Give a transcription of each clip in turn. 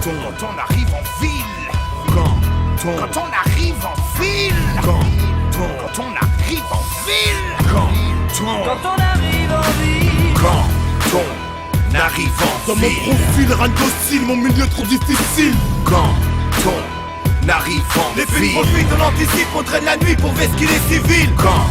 Quand on arrive en ville. Quand on arrive en ville. Quand on arrive en ville. Quand on arrive en ville. Quand on arrive en Dans ville. mon profil, rien docile, mon milieu trop difficile. Quand on arrive en Les flics ville. profitent, on anticipe, on traîne la nuit pour vesquiller les civils. Quand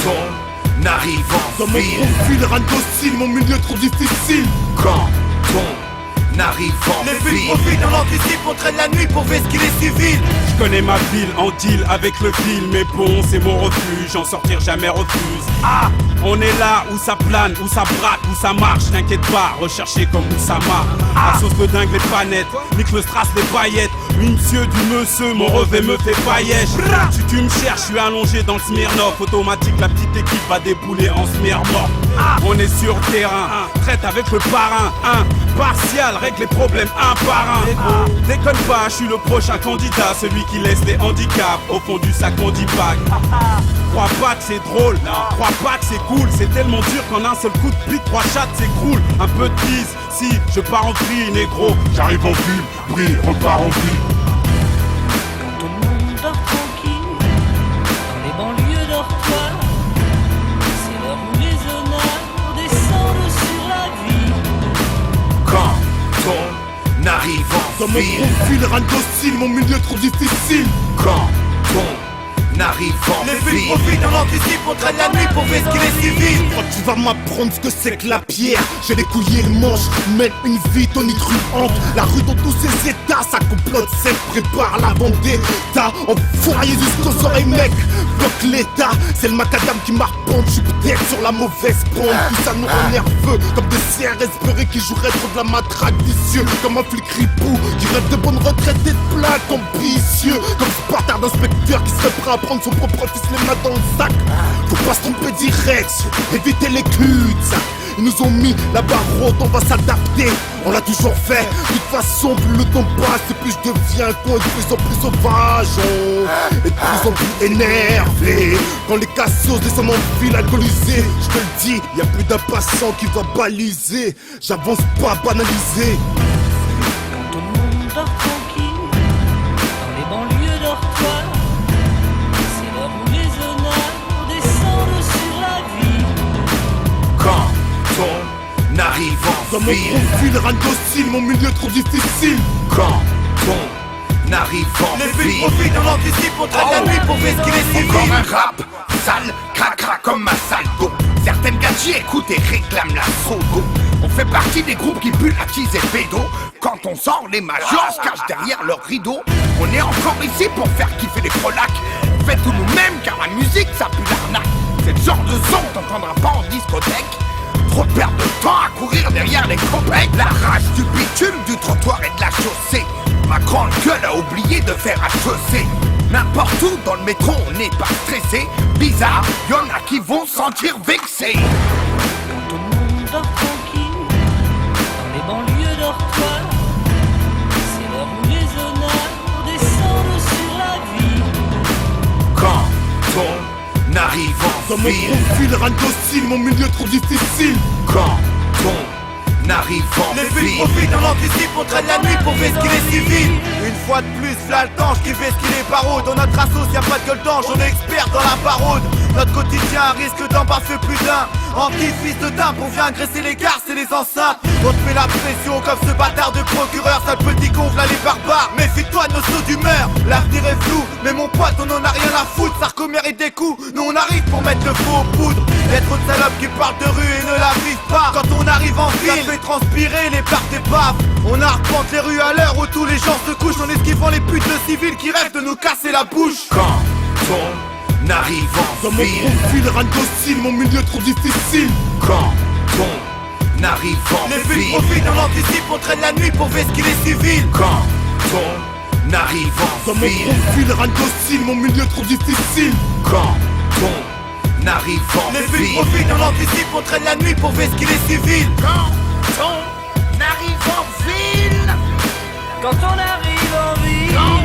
on arrive Dans en mon ville. profil, rien docile, mon milieu trop difficile. Quand on arrive en Les flics ville. profitent, on anticipe, on traîne la nuit pour vesquiller les civils. Je connais ma ville en deal avec le fil, mais bon, c'est mon refuge, en sortir jamais refuse. Ah, on est là où ça plane, où ça braque, où ça marche, t'inquiète pas, rechercher comme Oussama. La sauce de dingue, les panettes, nique le strass, les paillettes. Oui, monsieur du monsieur, mon revêt me fait paillèche. Si tu me cherches, je suis allongé dans le Smirnoff. Automatique, la petite équipe va débouler en Smirnoff. On est sur terrain, traite avec le parrain. Partial, règle les problèmes un par un. Déconne pas, je suis le prochain candidat, celui qui laisse les handicaps au fond du sac on dit pack. Crois pas que c'est drôle, crois pas que c'est cool. C'est tellement dur qu'en un seul coup de pique, 3 chattes s'écroulent. Un peu de tease, si je pars en vrille, négro. J'arrive en ville, brille, repars en ville. Quand tout le monde dort tranquille, dans les banlieues dortoirs, c'est l'heure où les honneurs descendent sur la ville. Quand on arrive Dans en mon ville. profil, rien docile, mon milieu trop difficile. Quand on arrive en Les flics ville. profitent, on anticipe, on traîne la nuit pour vesquiller les civils. Quand tu vas m'apprendre ce que c'est que la pierre, j'ai les couilles et le manche, mène une vie tonitruante. La rue dans tous ses états, ça complote, c'est prépare la vendetta. Enfoiré jusqu'aux oreilles, mec, bloque l'état. C'est le macadam qui m'arpente, je suis peut-être sur la mauvaise pente. Tout ça nous rend nerveux, comme des CRS beurrés qui joueraient trop de la matraque vicieux. Comme un flic ripou, qui rêve de bonne retraite et de plaques ambitieux. Comme ce bâtard d'inspecteur qui serait prêt à prendre son propre fils les mains dans le sac. Faut pas se tromper direction, éviter les cul-de-sac. Ils nous ont mis la barre haute, on va s'adapter. On l'a toujours fait, de toute façon plus le temps passe et plus je deviens con et de plus en plus sauvage et de plus en plus énervé. Quand les cassos descendent en file alcoolisé, je te le dis, y a plus d'un passant qui va baliser. J'avance pas banalisé. Quand tout le monde dort tranquille, dans les banlieues dortoirs, c'est l'heure où les honneurs descendent sur la ville. Quand on arrive Dans en mon ville. profil, rien docile, mon milieu trop difficile. Quand on arrive en Les flics ville. profitent, on anticipe, on traîne la nuit pour vesquiller les civils. Encore un rap sale, cracra comme ma salle d'eau. Certaines gadgets écoutent et réclament la sodo. On fait partie des groupes qui puent la tease et pédo. Quand on sort, les majors se cachent derrière leur rideau. On est encore ici pour faire kiffer les frolacs. On fait tout nous-mêmes car la musique ça pue l'arnaque. C'est le genre de son que t'entendras pas en discothèque. Trop de perte de temps à courir derrière les copains. La rage du bitume, du trottoir et de la chaussée. Ma grande gueule a oublié de faire HEC. N'importe où dans le métro on n'est pas stressé. Bizarre, y'en a qui vont se sentir vexés. Quand tout le monde dort tranquille, dans les banlieues dortoirs, c'est l'heure où les honneurs descendent sur la ville. Quand on arrive Dans en mon ville. profil, rien docile, mon milieu trop difficile. Quand on arrive en Les flics ville. profitent, on anticipe, on traîne la nuit pour vesquiller les civils. Une fois de plus, v'là le temps, qui vesquille les barreaux. Dans notre assos, y'a pas de gueule d'ange, on est expert dans la parode. Notre quotidien risque d'en baffer plus d'un. Anti-fils de timbre, on vient agresser les garces et les enceintes. On te met la pression comme ce bâtard de procureur. Sale petit con, v'là les barbares. Méfie-toi de nos sauts d'humeur. L'avenir est flou, mais mon pote, on en a rien à foutre. Sarko mérite des coups, nous on arrive pour mettre le feu aux poudres. Y'a trop de salopes qui parlent de rue et ne la vivent pas. Quand on arrive en ville, ça fait transpirer les barres des baffes. On arpente les rues à l'heure où tous les gens se couchent. En esquivant les putes de civils qui rêvent de nous casser la bouche. Quand on arrive en Dans mon ville. profil, rien docile, mon milieu trop difficile. Quand on arrive en Les flics ville. profitent, on anticipe, on traîne la nuit pour vesquiller les civils. Quand on arrive Dans en mon ville. profil, rien docile, mon milieu trop difficile. Quand on arrive en Les flics ville. profitent, on anticipe, on traîne la nuit pour vesquiller les civils. Quand on arrive en ville. Quand on arrive en ville. Quand